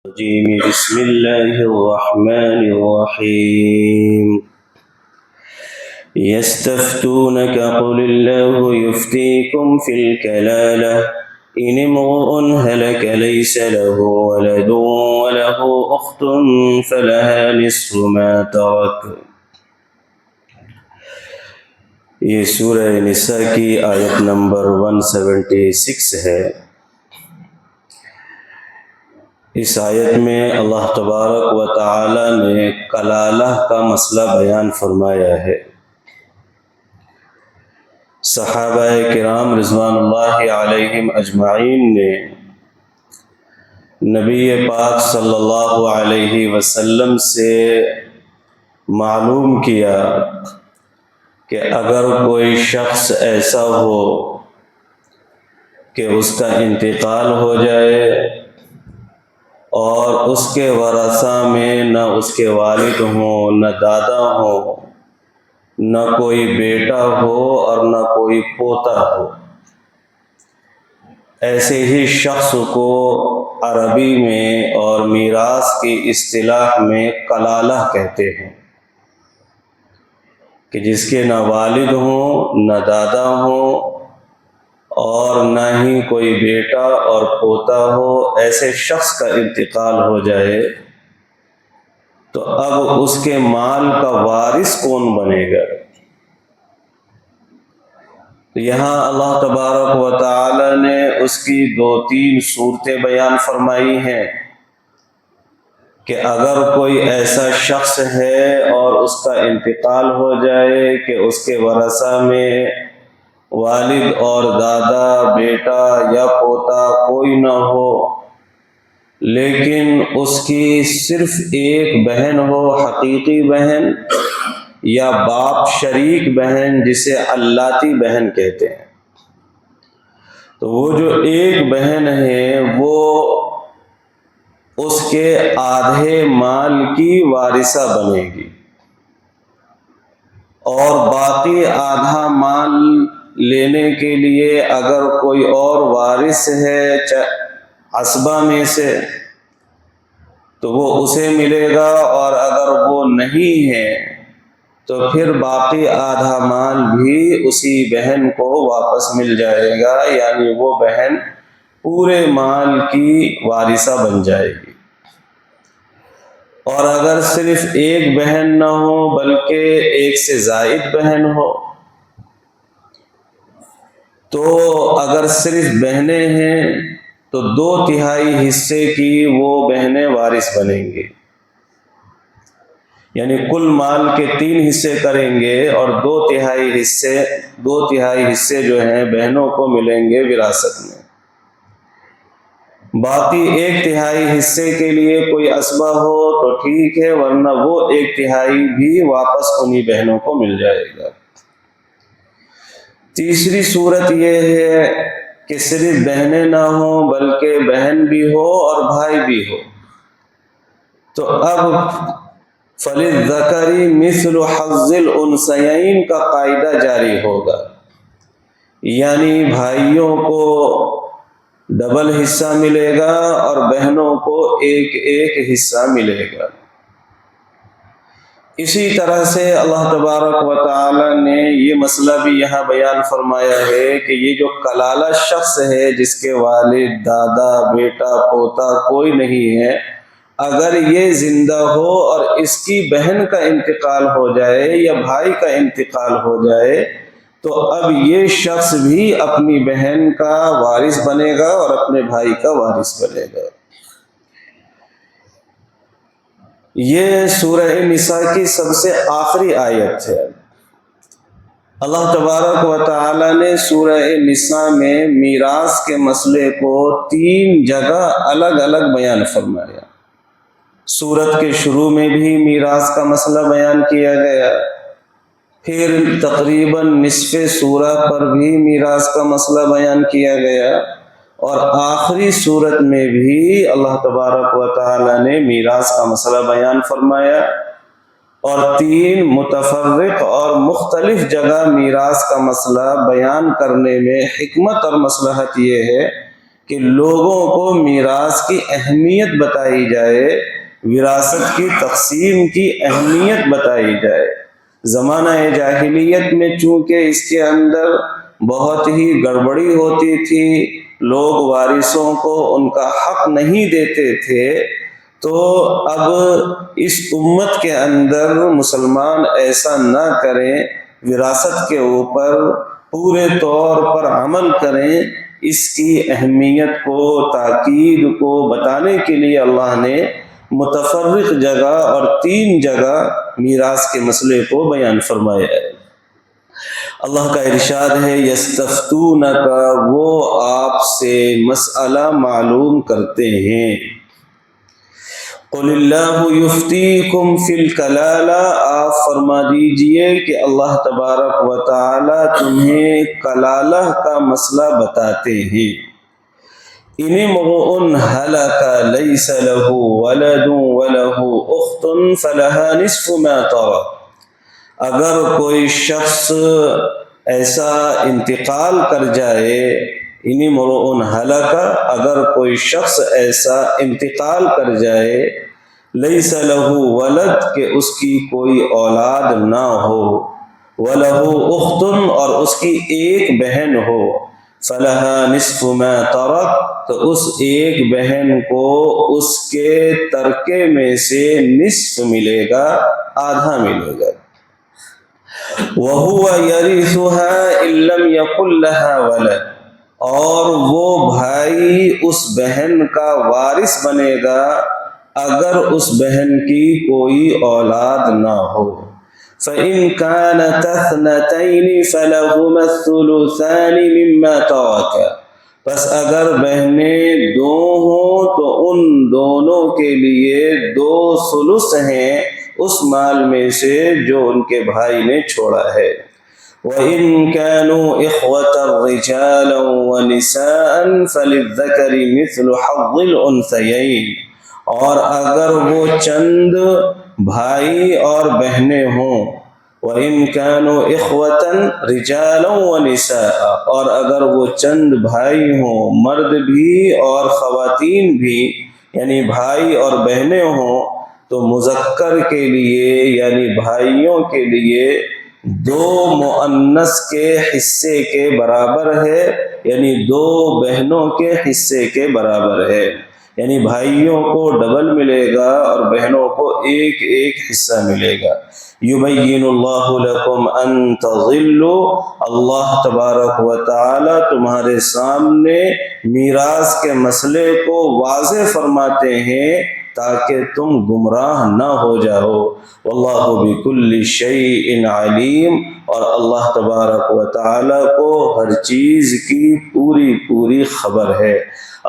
بسم الله الرحمن الرحيم يستفتونك قل الله يفتيكم في الكلالة إن امرؤ هلك ليس له ولد وله أخت فلها نصف ما ترك. یہ سورہ نساء کی آیت نمبر 176 ہے۔ اس آیت میں اللہ تبارک و تعالی نے کلالہ کا مسئلہ بیان فرمایا ہے۔ صحابہ کرام رضوان اللہ علیہم اجمعین نے نبی پاک صلی اللہ علیہ وسلم سے معلوم کیا کہ اگر کوئی شخص ایسا ہو کہ اس کا انتقال ہو جائے اور اس کے ورثہ میں نہ اس کے والد ہوں، نہ دادا ہوں، نہ کوئی بیٹا ہو اور نہ کوئی پوتا ہو، ایسے ہی شخص کو عربی میں اور میراث کی اصطلاح میں کلالہ کہتے ہیں، کہ جس کے نہ والد ہوں، نہ دادا ہوں اور نہ ہی کوئی بیٹا اور پوتا ہو، ایسے شخص کا انتقال ہو جائے تو اب اس کے مال کا وارث کون بنے گا؟ تو یہاں اللہ تبارک و تعالی نے اس کی 2-3 صورتیں بیان فرمائی ہیں کہ اگر کوئی ایسا شخص ہے اور اس کا انتقال ہو جائے کہ اس کے ورثہ میں والد اور دادا، بیٹا یا پوتا کوئی نہ ہو، لیکن اس کی صرف ایک بہن ہو، حقیقی بہن یا باپ شریک بہن جسے اللاتی بہن کہتے ہیں، تو وہ جو ایک بہن ہے وہ اس کے آدھے مال کی وارثہ بنے گی، اور باقی آدھا مال لینے کے لیے اگر کوئی اور وارث ہے عصبہ میں سے تو وہ اسے ملے گا، اور اگر وہ نہیں ہے تو پھر باقی آدھا مال بھی اسی بہن کو واپس مل جائے گا، یعنی وہ بہن پورے مال کی وارثہ بن جائے گی۔ اور اگر صرف ایک بہن نہ ہو بلکہ ایک سے زائد بہن ہو، تو اگر صرف بہنیں ہیں تو 2/3 حصے کی وہ بہنیں وارث بنیں گی، یعنی کل مال کے 3 حصے کریں گے اور 2/3 حصے جو ہیں بہنوں کو ملیں گے وراثت میں، باقی 1/3 حصے کے لیے کوئی عصبہ ہو تو ٹھیک ہے، ورنہ وہ 1/3 بھی واپس انہی بہنوں کو مل جائے گا۔ تیسری صورت یہ ہے کہ صرف بہنیں نہ ہوں بلکہ بہن بھی ہو اور بھائی بھی ہو، تو اب فَلِلذَّكَرِ مِثْلُ حَظِّ الْأُنثَيَيْنِ کا قاعدہ جاری ہوگا، یعنی بھائیوں کو ڈبل حصہ ملے گا اور بہنوں کو ایک حصہ ملے گا۔ اسی طرح سے اللہ تبارک و تعالی نے یہ مسئلہ بھی یہاں بیان فرمایا ہے کہ یہ جو کلالہ شخص ہے جس کے والد، دادا، بیٹا، پوتا کوئی نہیں ہے، اگر یہ زندہ ہو اور اس کی بہن کا انتقال ہو جائے یا بھائی کا انتقال ہو جائے تو اب یہ شخص بھی اپنی بہن کا وارث بنے گا اور اپنے بھائی کا وارث بنے گا۔ یہ سورہ نساء کی سب سے آخری آیت ہے۔ اللہ تبارک و تعالی نے سورہ نساء میں میراث کے مسئلے کو 3 جگہ الگ الگ بیان فرمایا۔ سورت کے شروع میں بھی میراث کا مسئلہ بیان کیا گیا، پھر تقریباً نصف سورہ پر بھی میراث کا مسئلہ بیان کیا گیا، اور آخری سورت میں بھی اللہ تبارک و تعالی نے میراث کا مسئلہ بیان فرمایا، اور 3 متفرق اور مختلف جگہ میراث کا مسئلہ بیان کرنے میں حکمت اور مصلحت یہ ہے کہ لوگوں کو میراث کی اہمیت بتائی جائے، وراثت کی تقسیم کی اہمیت بتائی جائے۔ زمانہ جاہلیت میں چونکہ اس کے اندر بہت ہی گڑبڑی ہوتی تھی، لوگ وارثوں کو ان کا حق نہیں دیتے تھے، تو اب اس امت کے اندر مسلمان ایسا نہ کریں، وراثت کے اوپر پورے طور پر عمل کریں۔ اس کی اہمیت کو، تاکید کو بتانے کے لیے اللہ نے متفرق جگہ اور 3 جگہ میراث کے مسئلے کو بیان فرمایا ہے۔ اللہ کا ارشاد ہے یستفتونک، وہ آپ سے مسئلہ معلوم کرتے ہیں۔ قل اللہ یفتیکم فی الکلالہ، آپ فرما دیجئے کہ اللہ تبارک و تعالی تمہیں کلالہ کا مسئلہ بتاتے ہیں۔ ان امرؤ ہلک لیس لہ ولد ولہ اخت فلها نصف ما ترک، اگر کوئی شخص ایسا انتقال کر جائے، ان امرؤ ہلک، اگر کوئی شخص ایسا انتقال کر جائے، لیس لہ ولد، کہ اس کی کوئی اولاد نہ ہو، ولہ اخت، اور اس کی ایک بہن ہو، فلہا نصف ما ترک، تو اس ایک بہن کو اس کے ترکے میں سے نصف ملے گا، آدھا ملے گا۔ وَهُوَ يَرِثُهَا إِن لَّمْ يَكُن لَّهَا وَلَدٌ، اور وہ بھائی اس بہن کا وارث بنے گا اگر اس بہن کی کوئی اولاد نہ ہو۔ فَإِن كَانَتَا اثْنَتَيْنِ فَلَهُمَا الثُّلُثَانِ مِمَّا تَرَكَ، پس اگر بہنیں 2 ہوں تو ان دونوں کے لیے 2 ثلث ہیں اس مال میں سے جو ان کے بھائی نے چھوڑا ہے۔ وَإِن كَانُوا إِخْوَةً رِجَالًا وَنِسَاءً فَلِلذَّكَرِ مِثْلُ حَظِّ الْأُنثَيَيْنِ، اور اگر وہ چند بھائی اور بہنیں ہوں، وَإِن كَانُوا إِخْوَةً رِجَالًا وَنِسَاءً، اور اگر وہ چند بھائی ہوں، مرد بھی اور خواتین بھی، یعنی بھائی اور بہنیں ہوں، تو مذکر کے لیے یعنی بھائیوں کے لیے 2 مؤنث کے حصے کے برابر ہے، یعنی 2 بہنوں کے حصے کے برابر ہے، یعنی بھائیوں کو ڈبل ملے گا اور بہنوں کو ایک ایک حصہ ملے گا۔ یبین اللہ لکم ان تضلوا، اللہ تبارک و تعالی تمہارے سامنے میراث کے مسئلے کو واضح فرماتے ہیں تاکہ تم گمراہ نہ ہو جاؤ۔ واللہ بکل شیء علیم، اور اللہ تبارک و تعالی کو ہر چیز کی پوری خبر ہے۔